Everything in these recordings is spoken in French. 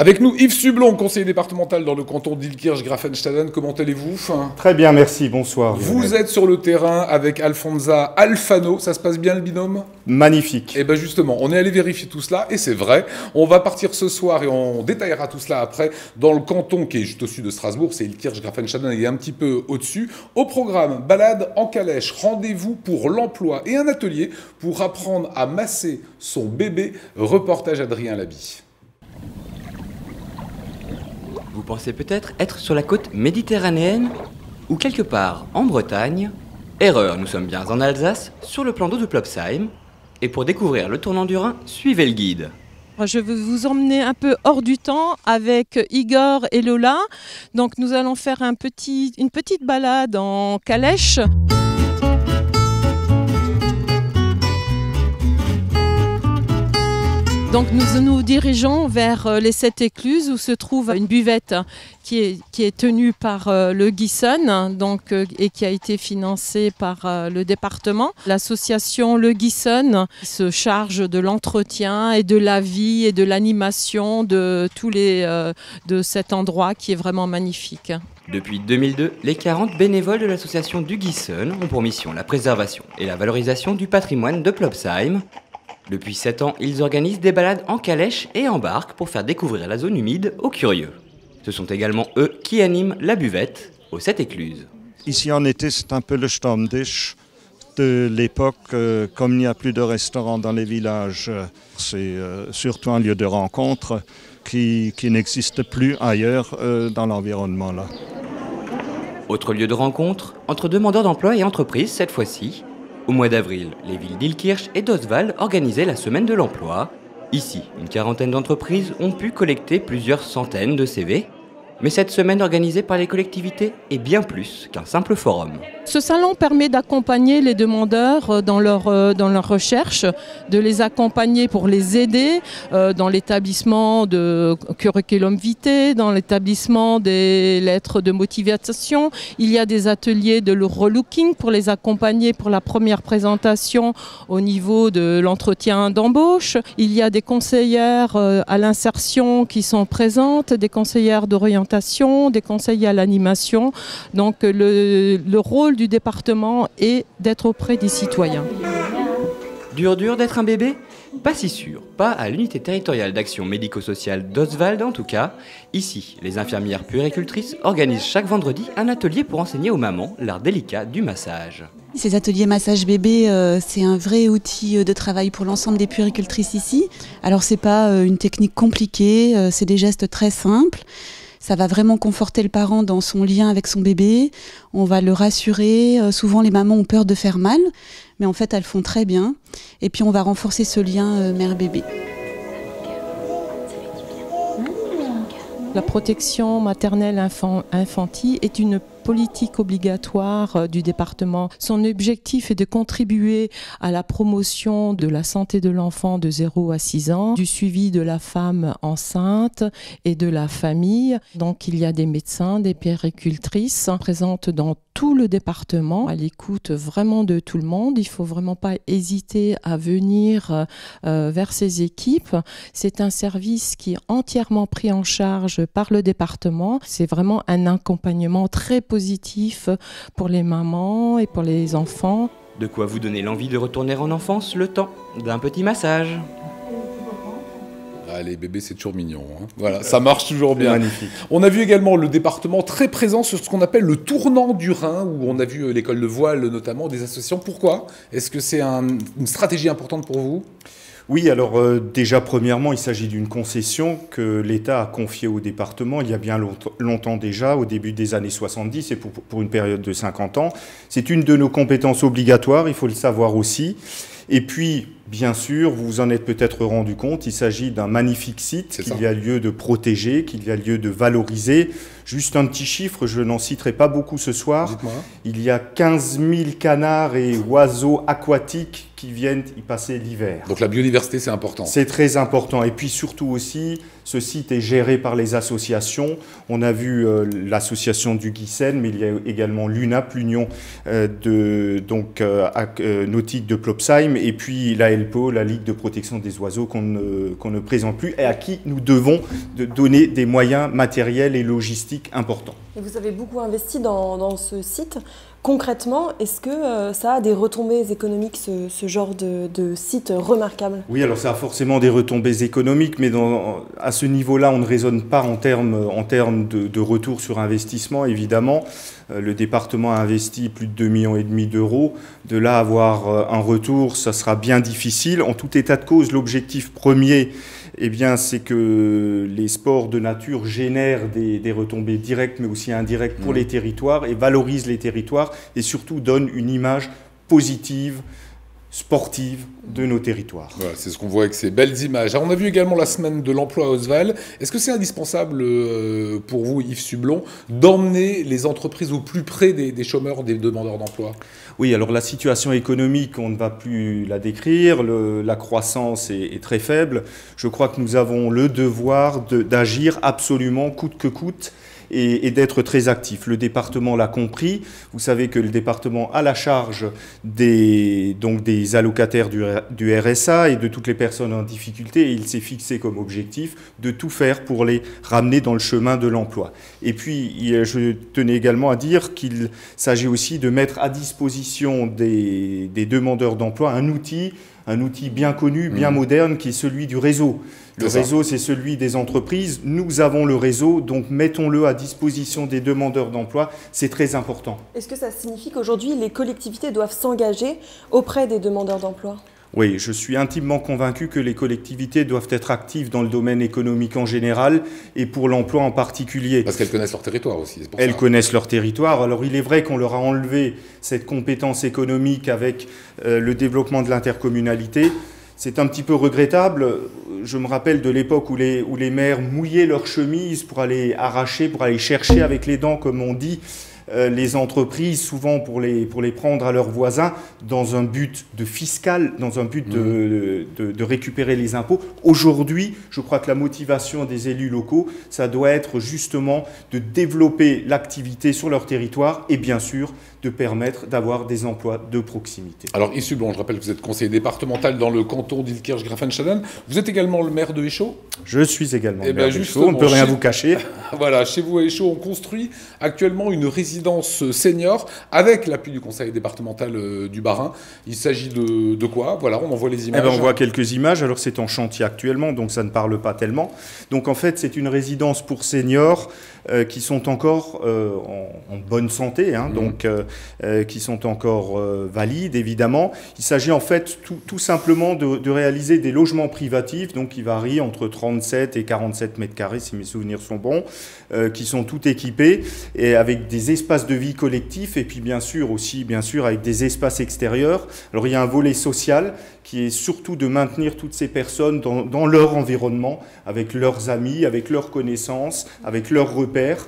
Avec nous, Yves Sublon, conseiller départemental dans le canton d'Illkirch-Graffenstaden. Comment allez-vous? Très bien, merci, bonsoir. Vous êtes sur le terrain avec Alfonza Alfano. Ça se passe bien le binôme? Magnifique. Et bien justement, on est allé vérifier tout cela et c'est vrai. On va partir ce soir et on détaillera tout cela après dans le canton qui est juste au-dessus de Strasbourg. C'est Illkirch-Graffenstaden et un petit peu au-dessus. Au programme, balade en calèche, rendez-vous pour l'emploi et un atelier pour apprendre à masser son bébé. Reportage Adrien Laby. Vous pensez peut-être être sur la côte méditerranéenne ou quelque part en Bretagne. Erreur, nous sommes bien en Alsace, sur le plan d'eau de Plopsheim. Et pour découvrir le tournant du Rhin, suivez le guide. Je vais vous emmener un peu hors du temps avec Igor et Lola. Donc nous allons faire une petite balade en calèche. Donc nous nous dirigeons vers les 7 écluses où se trouve une buvette qui est tenue par le Guissonne et qui a été financée par le département. L'association Le Guissonne se charge de l'entretien et de la vie et de l'animation de cet endroit qui est vraiment magnifique. Depuis 2002, les 40 bénévoles de l'association du Guissonne ont pour mission la préservation et la valorisation du patrimoine de Plopsheim. Depuis 7 ans, ils organisent des balades en calèche et en barque pour faire découvrir la zone humide aux curieux. Ce sont également eux qui animent la buvette aux 7 écluses. Ici en été, c'est un peu le Stammtisch de l'époque. Comme il n'y a plus de restaurants dans les villages, c'est surtout un lieu de rencontre qui n'existe plus ailleurs dans l'environnement là. Autre lieu de rencontre, entre demandeurs d'emploi et entreprises cette fois-ci. Au mois d'avril, les villes d'Illkirch et d'Oswald organisaient la semaine de l'emploi. Ici, une quarantaine d'entreprises ont pu collecter plusieurs centaines de CV. Mais cette semaine organisée par les collectivités est bien plus qu'un simple forum. Ce salon permet d'accompagner les demandeurs dans leur recherche, de les accompagner pour les aider dans l'établissement de curriculum vitae, dans l'établissement des lettres de motivation. Il y a des ateliers de relooking pour les accompagner pour la première présentation au niveau de l'entretien d'embauche. Il y a des conseillères à l'insertion qui sont présentes, des conseillères d'orientation, des conseillers à l'animation. Donc le rôle du département est d'être auprès des citoyens. Dur d'être un bébé? Pas si sûr, pas à l'unité territoriale d'action médico-sociale d'Oswald en tout cas. Ici, les infirmières puéricultrices organisent chaque vendredi un atelier pour enseigner aux mamans l'art délicat du massage. Ces ateliers massage bébé, c'est un vrai outil de travail pour l'ensemble des puéricultrices ici. Alors c'est pas une technique compliquée, c'est des gestes très simples. Ça va vraiment conforter le parent dans son lien avec son bébé. On va le rassurer. Souvent, les mamans ont peur de faire mal, mais en fait, elles font très bien. Et puis, on va renforcer ce lien mère-bébé. La protection maternelle infantile est une politique obligatoire du département. Son objectif est de contribuer à la promotion de la santé de l'enfant de 0 à 6 ans, du suivi de la femme enceinte et de la famille. Donc il y a des médecins, des puéricultrices présentes dans tout le département, à l'écoute vraiment de tout le monde. Il ne faut vraiment pas hésiter à venir vers ces équipes. C'est un service qui est entièrement pris en charge par le département. C'est vraiment un accompagnement très positif pour les mamans et pour les enfants. De quoi vous donner l'envie de retourner en enfance le temps d'un petit massage. Ah, les bébés, c'est toujours mignon. Hein. Voilà, ça marche toujours bien. Magnifique. On a vu également le département très présent sur ce qu'on appelle le tournant du Rhin, où on a vu l'école de voile notamment, des associations. Pourquoi? Est-ce que c'est une stratégie importante pour vous? Oui, alors déjà premièrement, il s'agit d'une concession que l'État a confiée au département il y a bien longtemps déjà, au début des années 70 et pour une période de 50 ans. C'est une de nos compétences obligatoires, il faut le savoir aussi. Et puis, bien sûr, vous vous en êtes peut-être rendu compte, il s'agit d'un magnifique site qu'il y a lieu de protéger, qu'il y a lieu de valoriser. Juste un petit chiffre, je n'en citerai pas beaucoup ce soir. Dites-moi. Il y a 15 000 canards et oiseaux aquatiques qui viennent y passer l'hiver. Donc la biodiversité, c'est important. C'est très important. Et puis surtout aussi, ce site est géré par les associations. On a vu l'association du Guissène, mais il y a également l'UNAP, l'Union nautique de Plopsheim, et puis la LPO, la Ligue de protection des oiseaux, qu'on ne présente plus et à qui nous devons donner des moyens matériels et logistiques importants. Et vous avez beaucoup investi dans ce site. Concrètement, est-ce que ça a des retombées économiques, ce genre de site remarquable? Oui, alors ça a forcément des retombées économiques, mais à ce niveau-là, on ne raisonne pas en termes de retour sur investissement, évidemment. Le département a investi plus de 2,5 millions d'euros. De là, avoir un retour, ça sera bien difficile. En tout état de cause, l'objectif premier, eh bien, c'est que les sports de nature génèrent des retombées directes, mais aussi indirectes pour les territoires et valorisent les territoires et surtout donnent une image positive, sportive de nos territoires. Voilà, c'est ce qu'on voit avec ces belles images. Alors, on a vu également la semaine de l'emploi à Oswald. Est-ce que c'est indispensable pour vous, Yves Sublon, d'emmener les entreprises au plus près des chômeurs, des demandeurs d'emploi? Oui, alors la situation économique, on ne va plus la décrire, la croissance est très faible. Je crois que nous avons le devoir d'agir absolument coûte que coûte et d'être très actifs. Le département l'a compris. Vous savez que le département a la charge des allocataires du RSA et de toutes les personnes en difficulté et il s'est fixé comme objectif de tout faire pour les ramener dans le chemin de l'emploi. Et puis, je tenais également à dire qu'il s'agit aussi de mettre à disposition des demandeurs d'emploi un outil bien connu, bien moderne, qui est celui du réseau. Le réseau, c'est celui des entreprises. Nous avons le réseau, donc mettons-le à disposition des demandeurs d'emploi. C'est très important. Est-ce que ça signifie qu'aujourd'hui, les collectivités doivent s'engager auprès des demandeurs d'emploi ? Oui, je suis intimement convaincu que les collectivités doivent être actives dans le domaine économique en général et pour l'emploi en particulier. Parce qu'elles connaissent leur territoire aussi. Elles connaissent leur territoire. Alors il est vrai qu'on leur a enlevé cette compétence économique avec le développement de l'intercommunalité. C'est un petit peu regrettable. Je me rappelle de l'époque où les maires mouillaient leurs chemises pour aller arracher, pour aller chercher avec les dents, comme on dit, les entreprises, souvent pour les prendre à leurs voisins, dans un but de fiscal, dans un but de récupérer les impôts. Aujourd'hui, je crois que la motivation des élus locaux, ça doit être justement de développer l'activité sur leur territoire et bien sûr de permettre d'avoir des emplois de proximité. Alors, Yves Sublon, je rappelle que vous êtes conseiller départemental dans le canton d'Illkirch-Graffenstaden. Vous êtes également le maire de Échaud ? Je suis également le maire de Échaud, on ne peut rien vous cacher. Voilà, chez vous à Échaud, on construit actuellement une résidence senior avec l'appui du conseil départemental du Bas-Rhin. Il s'agit de quoi ? Voilà, on envoie les images. On voit quelques images. Alors, c'est en chantier actuellement, donc ça ne parle pas tellement. Donc, en fait, c'est une résidence pour seniors qui sont encore en bonne santé, donc qui sont encore valides, évidemment. Il s'agit en fait tout simplement de réaliser des logements privatifs, donc qui varient entre 37 et 47 mètres carrés, si mes souvenirs sont bons, qui sont tout équipés, et avec des espaces de vie collectifs, et puis bien sûr avec des espaces extérieurs. Alors il y a un volet social qui est surtout de maintenir toutes ces personnes dans leur environnement, avec leurs amis, avec leurs connaissances, avec leurs repères,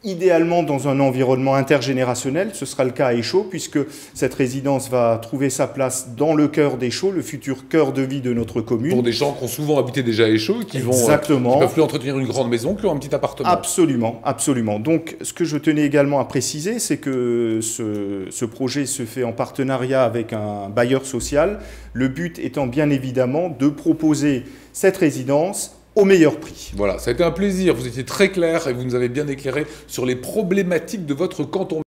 idéalement dans un environnement intergénérationnel. Ce sera le cas à Échaud, puisque cette résidence va trouver sa place dans le cœur d'Échaud, le futur cœur de vie de notre commune. Pour des gens qui ont souvent habité déjà à Échaud, qui peuvent plus entretenir une grande maison, qui ont un petit appartement. Absolument, absolument. Donc, ce que je tenais également à préciser, c'est que ce projet se fait en partenariat avec un bailleur social, le but étant bien évidemment de proposer cette résidence au meilleur prix. Voilà, ça a été un plaisir. Vous étiez très clair et vous nous avez bien éclairé sur les problématiques de votre canton.